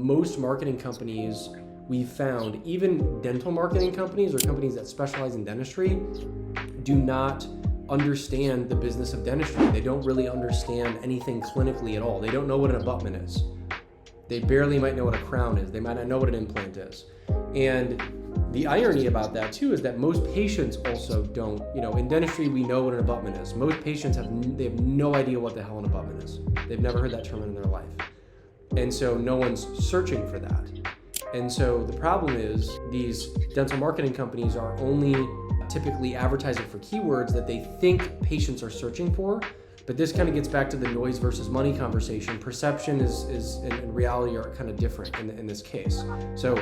most marketing companies we've found, even dental marketing companies or companies that specialize in dentistry, do not understand the business of dentistry. They don't really understand anything clinically at all. They don't know what an abutment is. They barely might know what a crown is. They might not know what an implant is. And the irony about that too is that most patients also don't, in dentistry we know what an abutment is. Most patients have no idea what the hell an abutment is. They've never heard that term in their life. And so no one's searching for that. And so the problem is these dental marketing companies are only typically advertising for keywords that they think patients are searching for. But this kind of gets back to the noise versus money conversation. Perception is and reality are kind of different in this case. So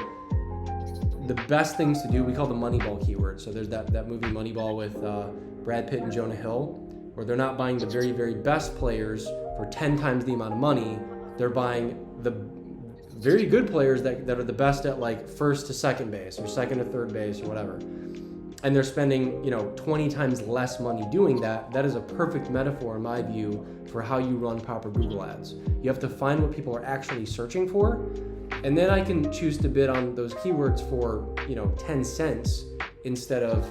the best things to do, we call them Moneyball keywords. So there's that movie Moneyball with Brad Pitt and Jonah Hill, where they're not buying the very, very best players for 10 times the amount of money. They're buying the very good players that are the best at like first to second base or second to third base or whatever. And they're spending 20 times less money doing that. That is a perfect metaphor in my view for how you run proper Google ads. You have to find what people are actually searching for, and then I can choose to bid on those keywords for 10 cents instead of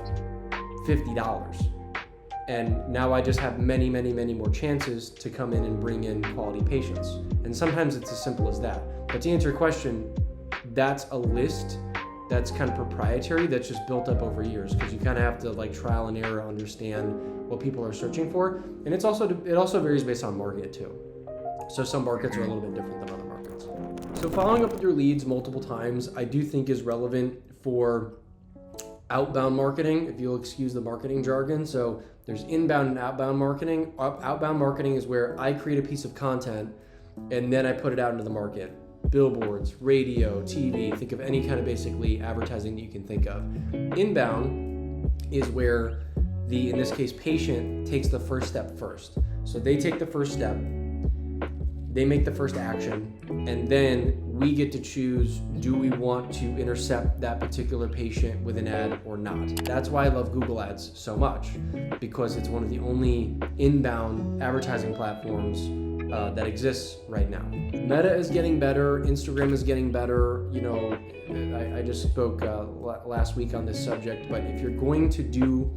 $50. And now I just have many, many, many more chances to come in and bring in quality patients. And sometimes it's as simple as that. But to answer your question, that's a list that's kind of proprietary, that's just built up over years, because you kind of have to like trial and error understand what people are searching for. And it also varies based on market too. So some markets are a little bit different than other markets. So following up with your leads multiple times, I do think is relevant for outbound marketing, if you'll excuse the marketing jargon. So there's inbound and outbound marketing. Outbound marketing is where I create a piece of content and then I put it out into the market. Billboards, radio, TV, think of any kind of basically advertising that you can think of. Inbound is where in this case, patient takes the first step first. So they take the first step, they make the first action, and then we get to choose, do we want to intercept that particular patient with an ad or not? That's why I love Google Ads so much, because it's one of the only inbound advertising platforms that exists right now. Meta is getting better, Instagram is getting better. I just spoke last week on this subject, but if you're going to do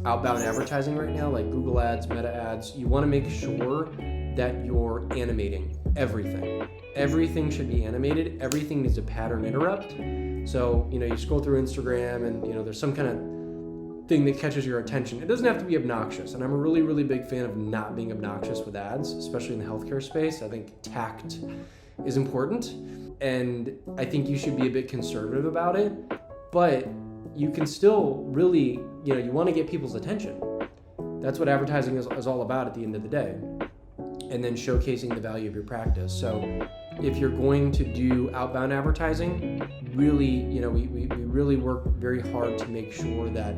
outbound advertising right now, like Google Ads, Meta Ads, you want to make sure that you're animating everything. Everything should be animated. Everything needs a pattern interrupt. So, you scroll through Instagram and, there's some kind of thing that catches your attention. It doesn't have to be obnoxious. And I'm a really, really big fan of not being obnoxious with ads, especially in the healthcare space. I think tact is important. And I think you should be a bit conservative about it, but you can still really, you want to get people's attention. That's what advertising is all about at the end of the day. And then showcasing the value of your practice. So if you're going to do outbound advertising, really, we really work very hard to make sure that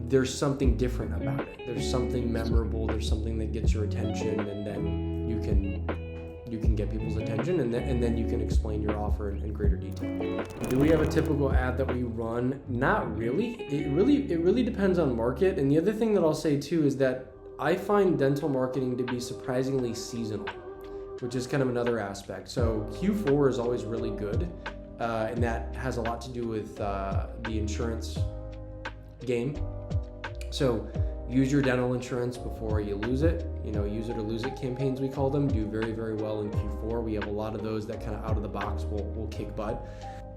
there's something different about it. There's something memorable, there's something that gets your attention, and then you can get people's attention, and then you can explain your offer in greater detail. Do we have a typical ad that we run? Not really. It really depends on market. And the other thing that I'll say too is that I find dental marketing to be surprisingly seasonal, which is kind of another aspect. So Q4 is always really good, and that has a lot to do with the insurance game. So use your dental insurance before you lose it. Use it or lose it campaigns, we call them, do very, very well in Q4. We have a lot of those that kind of out of the box will kick butt.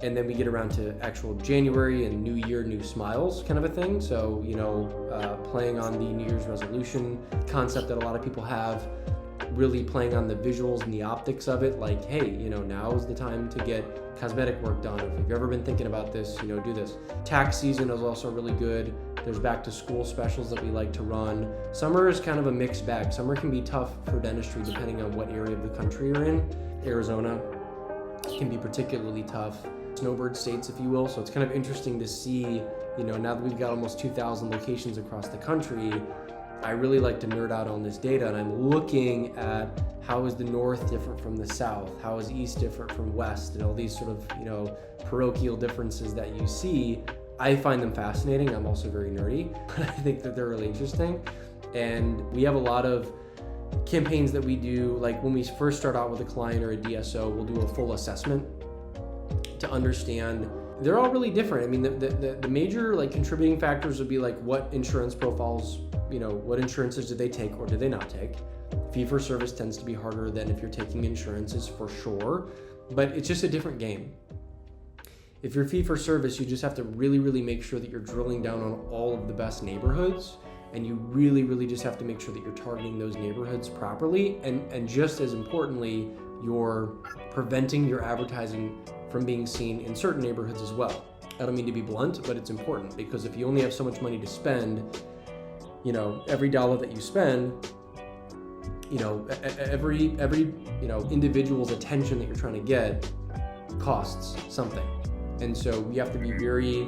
And then we get around to actual January and New Year, New Smiles kind of a thing. So, playing on the New Year's resolution concept that a lot of people have, really playing on the visuals and the optics of it. Like, hey, now is the time to get cosmetic work done. If you've ever been thinking about this, do this. Tax season is also really good. There's back to school specials that we like to run. Summer is kind of a mixed bag. Summer can be tough for dentistry depending on what area of the country you're in. Arizona can be particularly tough. Snowbird states, if you will. So it's kind of interesting to see, now that we've got almost 2,000 locations across the country, I really like to nerd out on this data, and I'm looking at how is the North different from the South? How is East different from West? And all these sort of, parochial differences that you see. I find them fascinating. I'm also very nerdy, but I think that they're really interesting. And we have a lot of campaigns that we do, like when we first start out with a client or a DSO, we'll do a full assessment to understand. They're all really different. I mean, the major like contributing factors would be like what insurance profiles, what insurances do they take or do they not take? Fee for service tends to be harder than if you're taking insurances for sure, but it's just a different game. If you're fee for service, you just have to really, really make sure that you're drilling down on all of the best neighborhoods, and you really, really just have to make sure that you're targeting those neighborhoods properly, and just as importantly, you're preventing your advertising from being seen in certain neighborhoods as well. I don't mean to be blunt, but it's important, because if you only have so much money to spend, every dollar that you spend, every individual's attention that you're trying to get costs something. And so you have to be very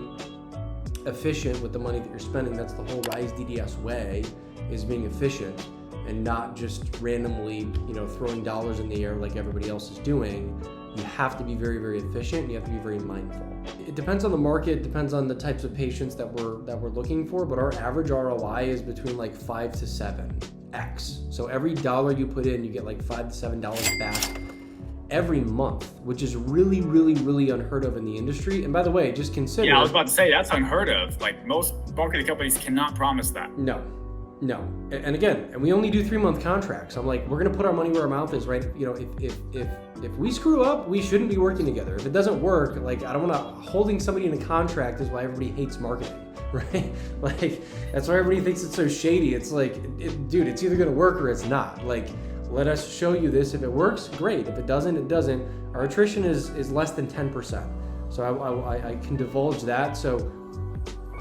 efficient with the money that you're spending. That's the whole Rise DDS way, is being efficient and not just randomly, throwing dollars in the air like everybody else is doing. You have to be very, very efficient, and you have to be very mindful. It depends on the market, depends on the types of patients that we're looking for, but our average ROI is between like 5 to 7x. So every dollar you put in, you get like $5 to $7 back every month, which is really, really, really unheard of in the industry. And by the way, just consider. Yeah, I was about to say that's unheard of. Like most marketing companies cannot promise that. No. And again, we only do 3-month contracts. I'm like, we're gonna put our money where our mouth is, right? If we screw up, we shouldn't be working together. If it doesn't work, like I don't want to, holding somebody in a contract is why everybody hates marketing, right? Like that's why everybody thinks it's so shady. It's like, dude, it's either gonna work or it's not. Like, let us show you this. If it works, great. If it doesn't, it doesn't. Our attrition is less than 10%. So I can divulge that. So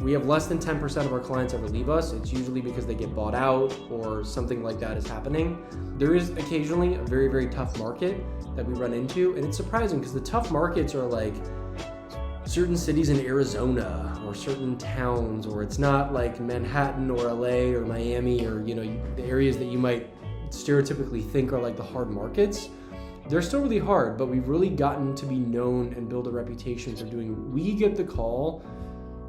we have less than 10% of our clients ever leave us. It's usually because they get bought out or something like that is happening. There is occasionally a very, very tough market that we run into. And it's surprising because the tough markets are like certain cities in Arizona or certain towns, or it's not like Manhattan or LA or Miami or, the areas that you might stereotypically think are like the hard markets. They're still really hard, but we've really gotten to be known and build a reputation for doing. We get the call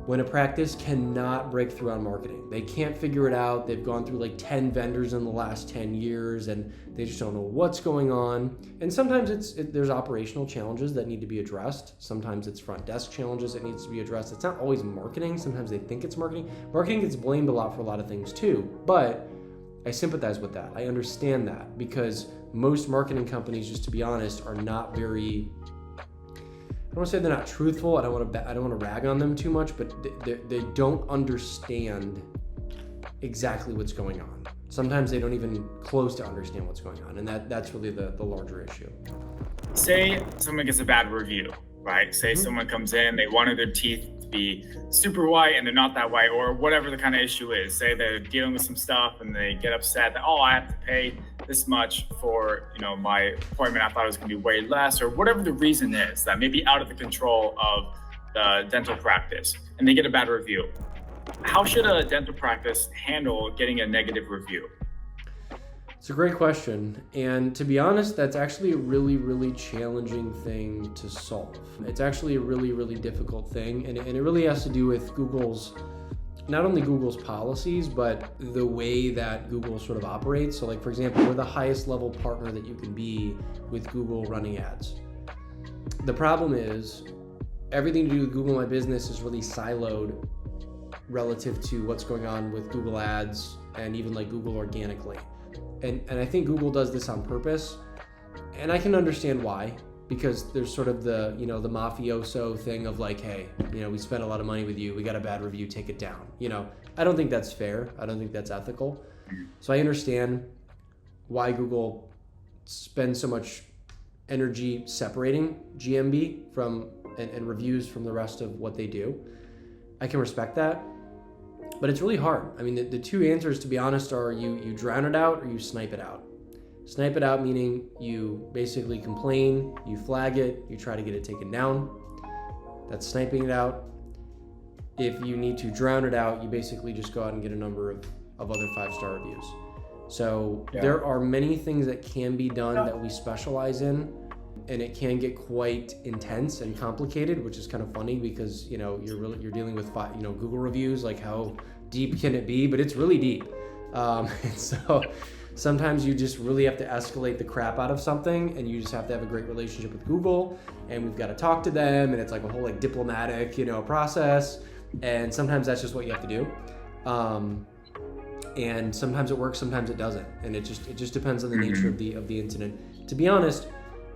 when a practice cannot break through on marketing. They can't figure it out. They've gone through like 10 vendors in the last 10 years and they just don't know what's going on. And sometimes there's operational challenges that need to be addressed. Sometimes it's front desk challenges that needs to be addressed. It's not always marketing. Sometimes they think it's marketing. Marketing gets blamed a lot for a lot of things too, but I sympathize with that. I understand that because most marketing companies, just to be honest, are not very, I don't want to say they're not truthful. I don't want to rag on them too much, but they don't understand exactly what's going on. Sometimes they don't even close to understand what's going on, and that's really the larger issue. Say someone gets a bad review, right? Say someone comes in, they wanted their teeth to be super white and they're not that white, or whatever the kind of issue is. Say they're dealing with some stuff and they get upset that, I have to pay this much for my appointment. I thought it was going to be way less, or whatever the reason is that may be out of the control of the dental practice, and they get a bad review. How should a dental practice handle getting a negative review? It's a great question. And to be honest, that's actually a really, really challenging thing to solve. It's actually a really, really difficult thing. And it really has to do with not only Google's policies, but the way that Google sort of operates. So like, for example, we're the highest level partner that you can be with Google running ads. The problem is everything to do with Google My Business is really siloed relative to what's going on with Google Ads and even like Google organically. And I think Google does this on purpose, and I can understand why, because there's sort of the the mafioso thing of like, hey, we spent a lot of money with you, we got a bad review, take it down. I don't think that's fair. I don't think that's ethical. So I understand why Google spends so much energy separating GMB from and reviews from the rest of what they do. I can respect that. But it's really hard. I mean, the two answers, to be honest, are you drown it out or you snipe it out. Snipe it out meaning you basically complain, you flag it, you try to get it taken down. That's sniping it out. If you need to drown it out, you basically just go out and get a number of other 5-star reviews. So There are many things that can be done that we specialize in, and it can get quite intense and complicated, which is kind of funny because you're dealing with Google reviews. Like, how deep can it be? But it's really deep. So Sometimes you just really have to escalate the crap out of something, and you just have to have a great relationship with Google, and we've got to talk to them, and it's like a whole like diplomatic, process. And sometimes that's just what you have to do. And sometimes it works, sometimes it doesn't, and it just depends on the nature of the incident. To be honest,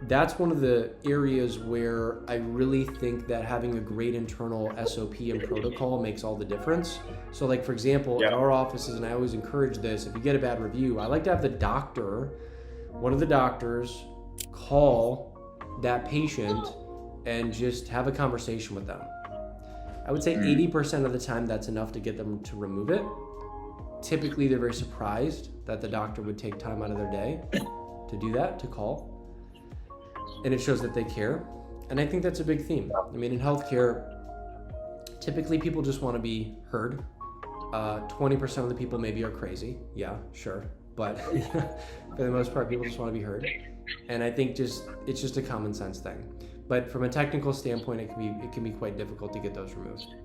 that's one of the areas where I really think that having a great internal SOP and protocol makes all the difference. So like, for example, at our offices, and I always encourage this, if you get a bad review, I like to have one of the doctors call that patient and just have a conversation with them. I would say 80% of the time that's enough to get them to remove it. Typically, they're very surprised that the doctor would take time out of their day to do that, to call. And it shows that they care. And I think that's a big theme. I mean, in healthcare, typically people just want to be heard. 20% of the people maybe are crazy. Yeah, sure. But for the most part, people just want to be heard. And I think it's just a common sense thing. But from a technical standpoint, it can be quite difficult to get those removed.